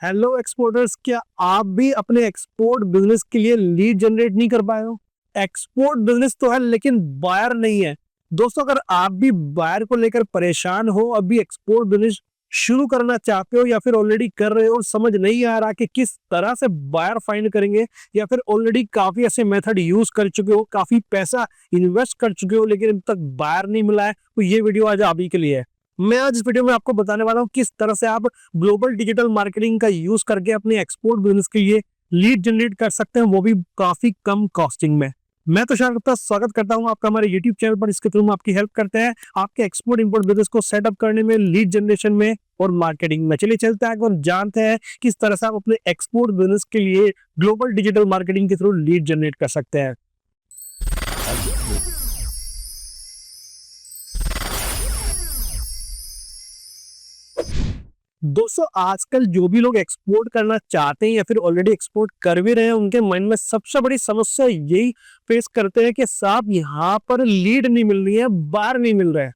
Hello exporters, क्या आप भी अपने एक्सपोर्ट बिजनेस के लिए लीड जनरेट नहीं कर पाए हो? एक्सपोर्ट बिजनेस तो है लेकिन बायर नहीं है। दोस्तों, अगर आप भी बायर को लेकर परेशान हो, अभी एक्सपोर्ट बिजनेस शुरू करना चाहते हो या फिर ऑलरेडी कर रहे हो और समझ नहीं आ रहा कि किस तरह से बायर फाइंड करेंगे, या फिर ऑलरेडी काफी ऐसे मेथड यूज कर चुके हो, काफी पैसा इन्वेस्ट कर चुके हो लेकिन अब तक बायर नहीं मिला है, तो ये वीडियो आज आप ही के लिए है। मैं आज इस वीडियो में आपको बताने वाला हूँ किस तरह से आप ग्लोबल डिजिटल मार्केटिंग का यूज करके अपने एक्सपोर्ट बिजनेस के लिए लीड जनरेट कर सकते हैं, वो भी काफी कम कॉस्टिंग में। मैं तुषार गुप्ता स्वागत करता हूं आपका हमारे यूट्यूब चैनल पर। इसके थ्रू हम आपकी हेल्प करते हैं आपके एक्सपोर्ट इंपोर्ट बिजनेस को सेटअप करने में, लीड जनरेशन में और मार्केटिंग में। चलिए चलते हैं और जानते हैं किस तरह से आप अपने एक्सपोर्ट बिजनेस के लिए ग्लोबल डिजिटल मार्केटिंग के थ्रू लीड जनरेट कर सकते हैं। दोस्तों, आजकल जो भी लोग एक्सपोर्ट करना चाहते हैं या फिर ऑलरेडी एक्सपोर्ट कर भी रहे हैं, उनके मन में सबसे बड़ी समस्या यही फेस करते हैं कि साहब यहाँ पर लीड नहीं मिल रही है, बायर नहीं मिल रहा है।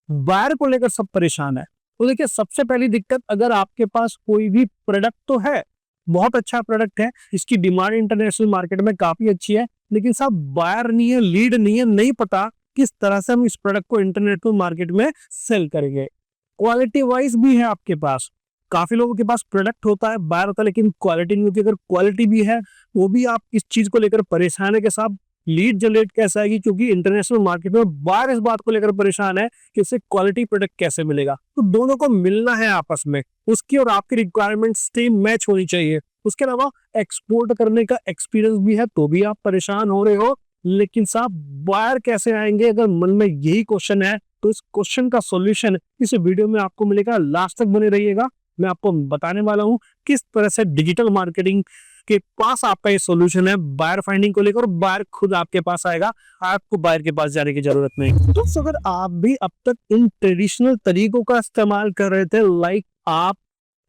बायर को लेकर सब परेशान है। तो देखिए, सबसे पहली दिक्कत, अगर आपके पास कोई भी प्रोडक्ट तो है, बहुत अच्छा प्रोडक्ट है, इसकी डिमांड इंटरनेशनल मार्केट में काफी अच्छी है, लेकिन साहब बायर नहीं है, लीड नहीं है, नहीं पता किस तरह से हम इस प्रोडक्ट को इंटरनेशनल मार्केट में सेल करेंगे। क्वालिटी वाइज भी है आपके पास, काफी लोगों के पास प्रोडक्ट होता है, बायर होता है, लेकिन क्वालिटी नहीं होती। अगर क्वालिटी भी है, वो भी आप इस चीज को लेकर परेशान है कि साहब लीड जनरेट कैसे आएगी, क्योंकि इंटरनेशनल मार्केट में बायर इस बात को लेकर परेशान है कि इससे क्वालिटी प्रोडक्ट कैसे मिलेगा। तो दोनों को मिलना है आपस में, उसकी और आपकी रिक्वायरमेंट सेम मैच होनी चाहिए। उसके अलावा एक्सपोर्ट करने का एक्सपीरियंस भी है, तो भी आप परेशान हो रहे हो, लेकिन साहब बायर कैसे आएंगे, अगर मन में यही क्वेश्चन है, तो इस क्वेश्चन का सॉल्यूशन इस वीडियो में आपको मिलेगा। लास्ट तक बने रहिएगा, मैं आपको बताने वाला हूं किस तरह से डिजिटल मार्केटिंग के पास आपका ये सॉल्यूशन है बायर फाइंडिंग को लेकर, और बायर खुद आपके पास आएगा, आपको बायर के पास जाने की जरूरत नहीं। तो अगर आप भी अब तक इन ट्रेडिशनल तरीकों का इस्तेमाल कर रहे थे, लाइक आप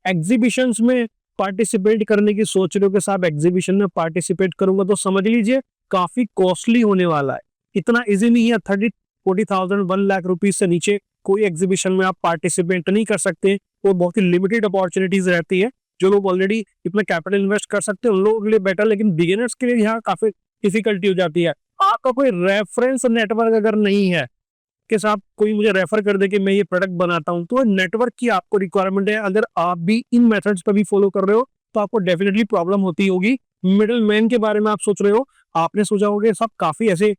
एग्जीबिशंस में पार्टिसिपेट करने की सोच रहे हो कि साहब एग्जीबिशन में पार्टिसिपेट करूंगा, तो समझ लीजिए काफी कॉस्टली होने वाला है। इतना इजी नहीं है। 30-40,000 1 लाख रुपीज से नीचे कोई एग्जीबिशन में आप पार्टिसिपेट नहीं कर सकते। वो बहुत ही लिमिटेड अपॉर्चुनिटीज रहती है। जो लोग ऑलरेडी इतना कैपिटल इन्वेस्ट कर सकते हैं उन लोगों के लिए बेटर, लेकिन बिगिनर्स के लिए यहाँ काफी डिफिकल्टी हो जाती है। आपका कोई रेफरेंस नेटवर्क अगर नहीं है कि साहब कोई मुझे रेफर कर दे कि मैं ये प्रोडक्ट बनाता हूं, तो नेटवर्क की आपको रिक्वायरमेंट है। अगर आप भी इन मेथड्स पर भी फॉलो कर रहे हो, तो आपको डेफिनेटली प्रॉब्लम होती होगी। मिडिल मैन के बारे में आप सोच रहे हो, आपने सोचा होगा सब काफी ऐसे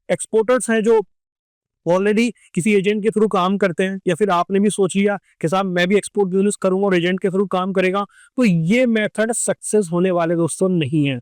एक्सपोर्टर्स हैं जो ऑलरेडी किसी एजेंट के थ्रू काम करते हैं, या फिर आपने भी सोच लिया कि साहब मैं भी एक्सपोर्ट बिजनेस करूंगा और एजेंट के थ्रू काम करेगा, तो ये मेथड सक्सेस होने वाले दोस्तों नहीं है।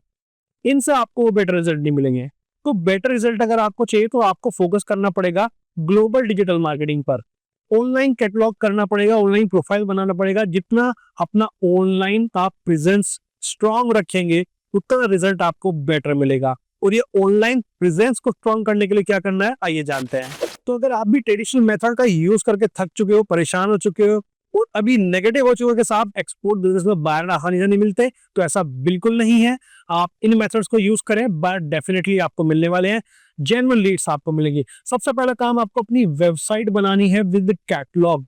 इनसे आपको बेटर रिजल्ट नहीं मिलेंगे। तो बेटर रिजल्ट अगर आपको चाहिए, तो आपको फोकस करना पड़ेगा ग्लोबल डिजिटल मार्केटिंग पर। ऑनलाइन कैटलॉग करना पड़ेगा, ऑनलाइन प्रोफाइल बनाना पड़ेगा। जितना अपना ऑनलाइन आप प्रेजेंस स्ट्रांग रखेंगे, उतना रिजल्ट आपको बेटर मिलेगा। और ये ऑनलाइन प्रेजेंस को स्ट्रांग करने के लिए क्या करना है, आइए जानते हैं। तो अगर आप भी ट्रेडिशनल मेथड का यूज करके थक चुके हो, परेशान हो चुके हो और अभी नेगेटिव हो चुके हो कि साहब एक्सपोर्ट बिजनेस में बायर आसानी से नहीं मिलते, तो ऐसा बिल्कुल नहीं है। आप इन मेथड्स को यूज करें, बायर डेफिनेटली आपको मिलने वाले हैं, जेन्युइन लीड्स आपको मिलेंगी। सबसे पहला काम, आपको अपनी वेबसाइट बनानी है विद कैटलॉग।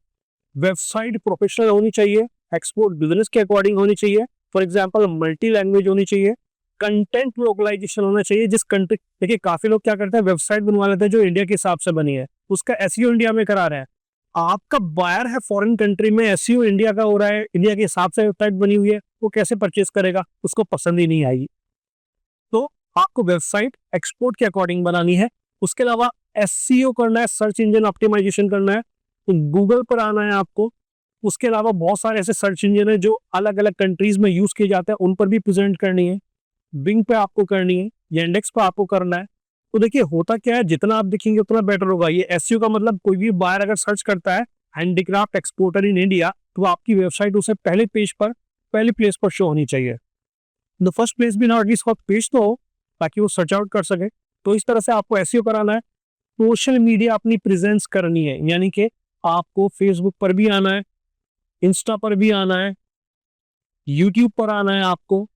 वेबसाइट प्रोफेशनल होनी चाहिए, एक्सपोर्ट बिजनेस के अकॉर्डिंग होनी चाहिए। फॉर एग्जाम्पल मल्टी लैंग्वेज होनी चाहिए, कंटेंट लोकलाइजेशन होना चाहिए। जिस कंट्री, देखिए काफी लोग क्या करते हैं, वेबसाइट बनवा लेते हैं जो इंडिया के हिसाब से बनी है, उसका एसईओ इंडिया में करा रहे हैं। आपका बायर है फॉरेन कंट्री में, एसईओ इंडिया का हो रहा है, इंडिया के हिसाब से वेबसाइट बनी हुई है, वो कैसे परचेज करेगा, उसको पसंद ही नहीं आएगी। तो आपको वेबसाइट एक्सपोर्ट के अकॉर्डिंग बनानी है। उसके अलावा एसईओ करना है, सर्च इंजन ऑप्टिमाइजेशन करना है, तो गूगल पर आना है आपको। उसके अलावा बहुत सारे ऐसे सर्च इंजन है जो अलग अलग कंट्रीज में यूज किए जाते हैं, उन पर भी प्रेजेंट करनी है। बिंग पे आपको करनी है, या इंडेक्स पे आपको करना है। तो देखिए होता क्या है, जितना आप दिखेंगे उतना बेटर होगा। ये एसईओ का मतलब, कोई भी बायर अगर सर्च करता है हैंडीक्राफ्ट एक्सपोर्टर इन इंडिया, तो आपकी वेबसाइट उसे पहले पेज पर, पहली प्लेस पर शो होनी चाहिए। द फर्स्ट प्लेस भी ना, एटलीस्ट पेज तो हो, ताकि वो सर्च आउट कर सके। तो इस तरह से आपको एसईओ कराना है। सोशल मीडिया अपनी प्रेजेंस करनी है, यानी कि आपको फेसबुक पर भी आना है, इंस्टा पर भी आना है, यूट्यूब पर आना है, आपको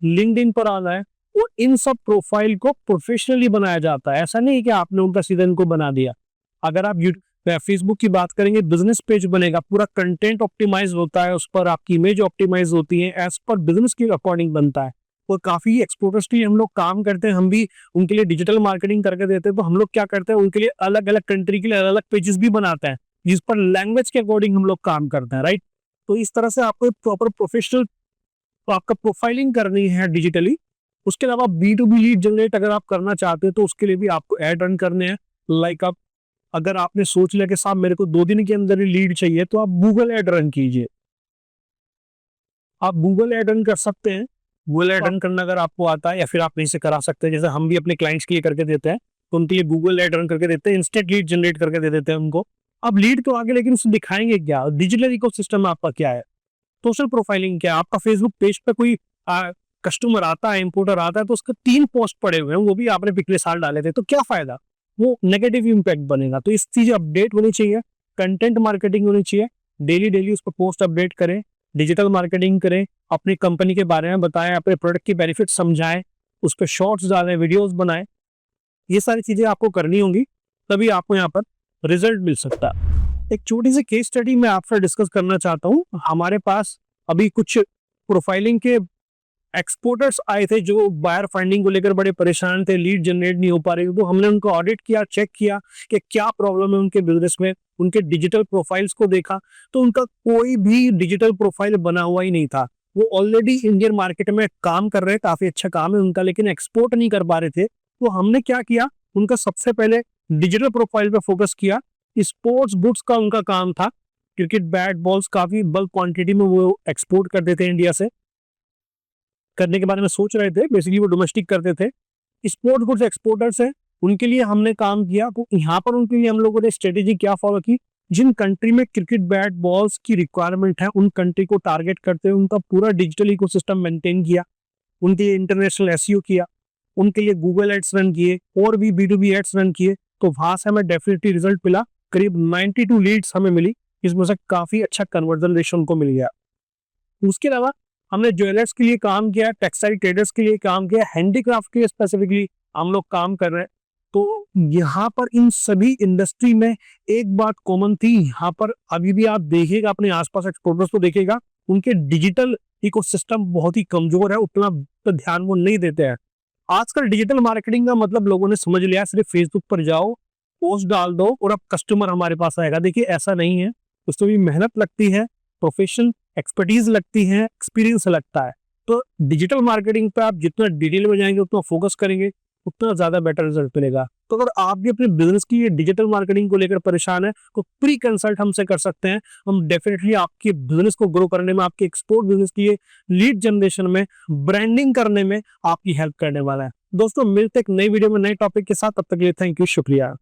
लिंक्डइन पर आना है। और इन सब प्रोफाइल को प्रोफेशनली बनाया जाता है। ऐसा नहीं कि आपने उनका सीधा इनको बना दिया। अगर आप फेसबुक की बात करेंगे, बिजनेस पेज बनेगा, पूरा कंटेंट ऑप्टिमाइज होता है, उस पर आपकी इमेज ऑप्टिमाइज होती है, एज पर बिजनेस के अकॉर्डिंग बनता है। और काफी एक्सपोर्टर्स के लिए हम लोग काम करते हैं, हम भी उनके लिए डिजिटल मार्केटिंग करके देते हैं। तो हम लोग क्या करते हैं, उनके लिए अलग अलग कंट्री के लिए अलग अलग पेजेस भी बनाते हैं, जिस पर लैंग्वेज के अकॉर्डिंग हम लोग काम करते हैं, राइट। तो इस तरह से आपको प्रॉपर प्रोफेशनल आपका प्रोफाइलिंग करनी है डिजिटली। उसके अलावा B2B लीड जनरेट अगर आप करना चाहते हैं तो उसके लिए भी आपको एड रन करने हैं। लाइक आप अगर आपने सोच लिया कि साहब मेरे को 2 दिन के अंदर ही लीड चाहिए, तो आप गूगल एड रन कीजिए। आप गूगल एड रन कर सकते हैं। गूगल एड रन करना अगर आपको आता है या फिर आप कहीं से करा सकते हैं, जैसे हम भी अपने क्लाइंट्स के लिए करके देते हैं, तो उनके लिए गूगल एड रन करके देते हैं, इंस्टेंट लीड जनरेट करके दे देते हैं उनको। अब लीड तो आगे, लेकिन उससे दिखाएंगे क्या, डिजिटल इकोसिस्टम आपका क्या है, सोशल प्रोफाइलिंग क्या है। आपका फेसबुक पेज पे कोई कस्टमर आता है, इंपोर्टर आता है, तो उसके 3 पोस्ट पड़े हुए हैं, वो भी आपने पिछले साल डाले थे, तो क्या फायदा, वो नेगेटिव इंपैक्ट बनेगा। तो इस चीज अपडेट होनी चाहिए, कंटेंट मार्केटिंग होनी चाहिए, डेली डेली उस पर पोस्ट अपडेट करें, डिजिटल मार्केटिंग करें, अपनी कंपनी के बारे में बताएं, अपने प्रोडक्ट की बेनिफिट समझाएं, उस पर शॉर्ट्स डालें, वीडियोस बनाएं। ये सारी चीजें आपको करनी होंगी, तभी आपको यहाँ पर रिजल्ट मिल सकता है। एक छोटी सी केस स्टडी मैं आपसे डिस्कस करना चाहता हूँ। हमारे पास अभी कुछ प्रोफाइलिंग के एक्सपोर्टर्स आए थे जो बायर फाइंडिंग को लेकर बड़े परेशान थे, लीड जनरेट नहीं हो पा रही, तो हमने उनको ऑडिट किया, चेक किया कि क्या प्रॉब्लम है उनके बिजनेस में, उनके डिजिटल प्रोफाइल्स को देखा, तो उनका कोई भी डिजिटल प्रोफाइल बना हुआ ही नहीं था। वो ऑलरेडी इंडियन मार्केट में काम कर रहे हैं, काफी अच्छा काम है उनका, लेकिन एक्सपोर्ट नहीं कर पा रहे थे। तो हमने क्या किया, उनका सबसे पहले डिजिटल प्रोफाइल पे फोकस किया। स्पोर्ट्स बुक्स का उनका काम था, क्रिकेट बैट बॉल्स काफी बल्क क्वांटिटी में वो एक्सपोर्ट कर देते हैं, इंडिया से करने के बारे में सोच रहे थे, बेसिकली वो डोमेस्टिक करते थे। स्पोर्ट्स गुड्स एक्सपोर्टर्स हैं, उनके लिए हमने काम किया। तो यहाँ पर उनके लिए हम लोगों ने स्ट्रेटेजी क्या फॉलो की, जिन कंट्री में क्रिकेट बैट बॉल्स की रिक्वायरमेंट है उन कंट्री को टारगेट करते हुए उनका पूरा डिजिटल इकोसिस्टम मेंटेन किया, उनके लिए इंटरनेशनल एसईओ किया, उनके लिए गूगल एड्स रन किए और भी B2B एड्स रन किए। तो वहां से हमें डेफिनेटली रिजल्ट मिला, करीब 92 लीड्स हमें मिली, इसमें से काफी अच्छा कन्वर्जन रेशियो उनको मिल गया। उसके अलावा हमने ज्वेलर्स के लिए काम किया, टेक्सटाइल ट्रेडर्स के लिए काम किया, हैंडीक्राफ्ट के लिए स्पेसिफिकली हम लोग काम कर रहे हैं। तो यहाँ पर इन सभी इंडस्ट्री में एक बात कॉमन थी, यहाँ पर अभी भी आप देखिएगा अपने आसपास एक्सपोर्टर्स को देखिएगा, उनके डिजिटल इकोसिस्टम बहुत ही कमजोर है, उतना तो ध्यान वो नहीं देते हैं। आजकल डिजिटल मार्केटिंग का मतलब लोगों ने समझ लिया, सिर्फ फेसबुक पर जाओ, पोस्ट डाल दो और अब कस्टमर हमारे पास आएगा। देखिए ऐसा नहीं है, उसमें भी मेहनत लगती है, प्रोफेशनल एक्सपर्टीज लगती है, एक्सपीरियंस लगता है। तो डिजिटल मार्केटिंग पे आप जितना डिटेल में जाएंगे, उतना फोकस करेंगे, उतना ज्यादा बेटर रिजल्ट मिलेगा। तो अगर आप भी अपने बिजनेस की डिजिटल मार्केटिंग को लेकर परेशान है, तो प्री कंसल्ट हमसे कर सकते हैं। हम डेफिनेटली आपके बिजनेस को ग्रो करने में, आपके एक्सपोर्ट बिजनेस की लीड जनरेशन में, ब्रांडिंग करने में आपकी हेल्प करने वाला है। दोस्तों मिलते एक नई वीडियो में नए टॉपिक के साथ, तब तक के लिए थैंक यू, शुक्रिया।